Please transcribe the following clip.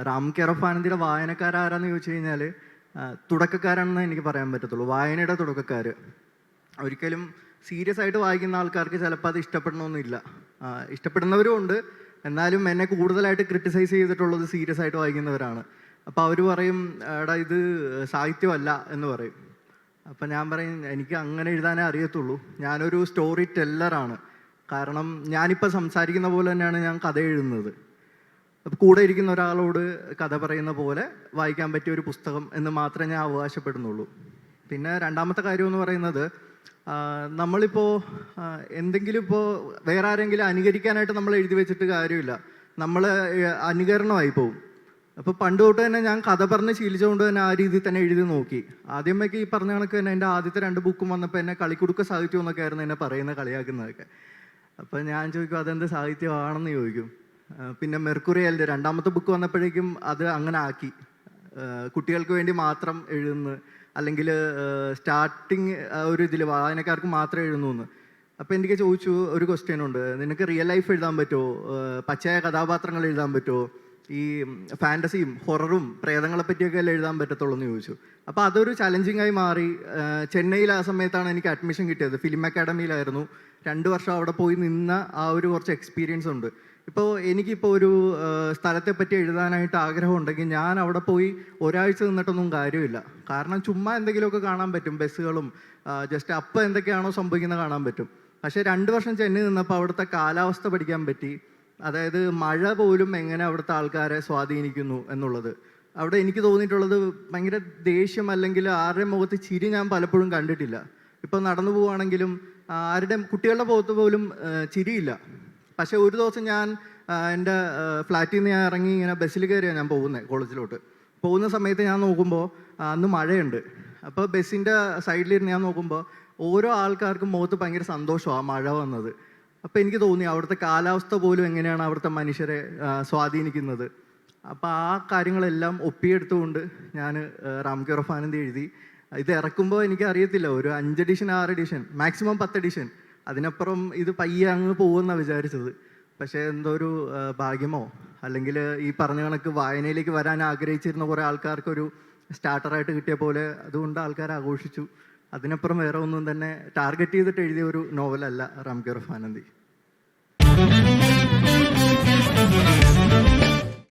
Ram care of ആനന്ദിയുടെ വായനക്കാരാരാന്ന് ചോദിച്ചു കഴിഞ്ഞാൽ തുടക്കക്കാരാണെന്ന് എനിക്ക് പറയാൻ പറ്റത്തുള്ളൂ. വായനയുടെ തുടക്കക്കാർ. ഒരിക്കലും സീരിയസ് ആയിട്ട് വായിക്കുന്ന ആൾക്കാർക്ക് ചിലപ്പോൾ അത് ഇഷ്ടപ്പെടണമെന്നില്ല. ഇഷ്ടപ്പെടുന്നവരും ഉണ്ട്. എന്നാലും എന്നെ കൂടുതലായിട്ട് ക്രിട്ടിസൈസ് ചെയ്തിട്ടുള്ളത് സീരിയസ് ആയിട്ട് വായിക്കുന്നവരാണ്. അപ്പോൾ അവർ പറയും, എടാ ഇത് സാഹിത്യമല്ല എന്ന് പറയും. അപ്പം ഞാൻ പറയും, എനിക്ക് അങ്ങനെ എഴുതാനേ അറിയത്തുള്ളൂ. ഞാനൊരു സ്റ്റോറി ടെല്ലറാണ്. കാരണം ഞാനിപ്പോൾ സംസാരിക്കുന്ന പോലെ തന്നെയാണ് ഞാൻ കഥ എഴുതുന്നത്. അപ്പോൾ കൂടെ ഇരിക്കുന്ന ഒരാളോട് കഥ പറയുന്ന പോലെ വായിക്കാൻ പറ്റിയ ഒരു പുസ്തകം എന്ന് മാത്രമേ ഞാൻ അവകാശപ്പെടുന്നുള്ളൂ. പിന്നെ രണ്ടാമത്തെ കാര്യം എന്ന് പറയുന്നത്, നമ്മളിപ്പോൾ എന്തെങ്കിലും ഇപ്പോൾ വേറെ ആരെങ്കിലും അനുകരിക്കാനായിട്ട് നമ്മൾ എഴുതി വെച്ചിട്ട് കാര്യമില്ല. നമ്മൾ അനുകരണമായി പോവും. അപ്പോൾ പണ്ട് തൊട്ട് തന്നെ ഞാൻ കഥ പറഞ്ഞ് ശീലിച്ചുകൊണ്ട് തന്നെ ആ രീതിയിൽ തന്നെ എഴുതി നോക്കി. ആദ്യമൊക്കെ ഈ പറഞ്ഞ കണക്ക് തന്നെ എൻ്റെ ആദ്യത്തെ 2 ബുക്കും വന്നപ്പോൾ എന്നെ കളിക്കുടുക്ക സാഹിത്യം എന്നൊക്കെ ആയിരുന്നു എന്നെ പറയുന്നത്, കളിയാക്കുന്നതൊക്കെ. അപ്പോൾ ഞാൻ ചോദിക്കും അതെന്ത് സാഹിത്യമാണെന്ന് ചോദിക്കും. പിന്നെ മെർക്കുറിയലിൻ്റെ 2ാമത്തെ ബുക്ക് വന്നപ്പോഴേക്കും അത് അങ്ങനെ ആക്കി. കുട്ടികൾക്ക് വേണ്ടി മാത്രം എഴുതുന്നു, അല്ലെങ്കിൽ സ്റ്റാർട്ടിങ് ഒരു ഇതിൽ വായനക്കാർക്ക് മാത്രമേ എഴുതുന്നു എന്ന്. അപ്പോൾ എനിക്ക് ചോദിച്ചു, ഒരു ക്വസ്റ്റ്യൻ ഉണ്ട്, നിനക്ക് റിയൽ ലൈഫ് എഴുതാൻ പറ്റുമോ, പച്ചയായ കഥാപാത്രങ്ങൾ എഴുതാൻ പറ്റുമോ, ഈ ഫാൻറ്റസിയും ഹൊററും പ്രേതങ്ങളെ പറ്റിയൊക്കെ അല്ലേ എഴുതാൻ പറ്റത്തുള്ളൂ എന്ന് ചോദിച്ചു. അപ്പോൾ അതൊരു ചലഞ്ചിങ് ആയി മാറി. ചെന്നൈയിൽ ആ സമയത്താണ് എനിക്ക് അഡ്മിഷൻ കിട്ടിയത്. ഫിലിം അക്കാഡമിയിലായിരുന്നു. 2 വർഷം അവിടെ പോയി നിന്ന ആ ഒരു കുറച്ച് എക്സ്പീരിയൻസ് ഉണ്ട്. ഇപ്പോൾ എനിക്കിപ്പോൾ ഒരു സ്ഥലത്തെ പറ്റി എഴുതാനായിട്ട് ആഗ്രഹം ഉണ്ടെങ്കിൽ ഞാൻ അവിടെ പോയി ഒരാഴ്ച നിന്നിട്ടൊന്നും കാര്യമില്ല. കാരണം ചുമ്മാ എന്തെങ്കിലുമൊക്കെ കാണാൻ പറ്റും, ബസ്സുകളും ജസ്റ്റ് അപ്പം എന്തൊക്കെയാണോ സംഭവിക്കുന്നത് കാണാൻ പറ്റും. പക്ഷേ 2 വർഷം ചെന്നൈ നിന്നപ്പോൾ അവിടുത്തെ കാലാവസ്ഥ പഠിക്കാൻ പറ്റി. അതായത് മഴ പോലും എങ്ങനെ അവിടുത്തെ ആൾക്കാരെ സ്വാധീനിക്കുന്നു എന്നുള്ളത്. അവിടെ എനിക്ക് തോന്നിയിട്ടുള്ളത് ഭയങ്കര ദേഷ്യം, അല്ലെങ്കിൽ ആരുടെ മുഖത്ത് ചിരി ഞാൻ പലപ്പോഴും കണ്ടിട്ടില്ല. ഇപ്പോൾ നടന്നു പോവുകയാണെങ്കിലും ആരുടെ കുട്ടികളുടെ മുഖത്ത് പോലും ചിരിയില്ല. പക്ഷേ ഒരു ദിവസം ഞാൻ എൻ്റെ ഫ്ലാറ്റിൽ നിന്ന് ഞാൻ ഇറങ്ങി ഇങ്ങനെ ബസ്സിൽ കയറിയാണ് ഞാൻ പോകുന്നത് കോളേജിലോട്ട്. പോകുന്ന സമയത്ത് ഞാൻ നോക്കുമ്പോൾ അന്ന് മഴയുണ്ട്. അപ്പോൾ ബസ്സിൻ്റെ സൈഡിലിരുന്ന് ഞാൻ നോക്കുമ്പോൾ ഓരോ ആൾക്കാർക്കും മുഖത്ത് ഭയങ്കര സന്തോഷമാണ് മഴ വന്നത്. അപ്പോൾ എനിക്ക് തോന്നി അവിടുത്തെ കാലാവസ്ഥ പോലും എങ്ങനെയാണ് അവിടുത്തെ മനുഷ്യരെ സ്വാധീനിക്കുന്നത്. അപ്പോൾ ആ കാര്യങ്ങളെല്ലാം ഒപ്പിയെടുത്തുകൊണ്ട് ഞാൻ റാം കെയർ ഓഫ് ആനന്ദി എഴുതി. ഇത് ഇറക്കുമ്പോൾ എനിക്കറിയത്തില്ല, ഒരു 5 എഡിഷൻ 6 എഡിഷൻ മാക്സിമം 10 എഡിഷൻ, അതിനപ്പുറം ഇത് പയ്യെ അങ്ങ് പോകുമെന്നാണ് വിചാരിച്ചത്. പക്ഷേ എന്തോ ഒരു ഭാഗ്യമോ അല്ലെങ്കിൽ ഈ പറഞ്ഞ കണക്ക് വായനയിലേക്ക് വരാൻ ആഗ്രഹിച്ചിരുന്ന കുറേ ആൾക്കാർക്കൊരു സ്റ്റാർട്ടറായിട്ട് കിട്ടിയ പോലെ അതുകൊണ്ട് ആൾക്കാർ ആഘോഷിച്ചു. അതിനപ്പുറം വേറെ ഒന്നും തന്നെ ടാർഗറ്റ് ചെയ്തിട്ട് എഴുതിയ ഒരു നോവലല്ല റാം കെയർ ഓഫ് ആനന്ദി.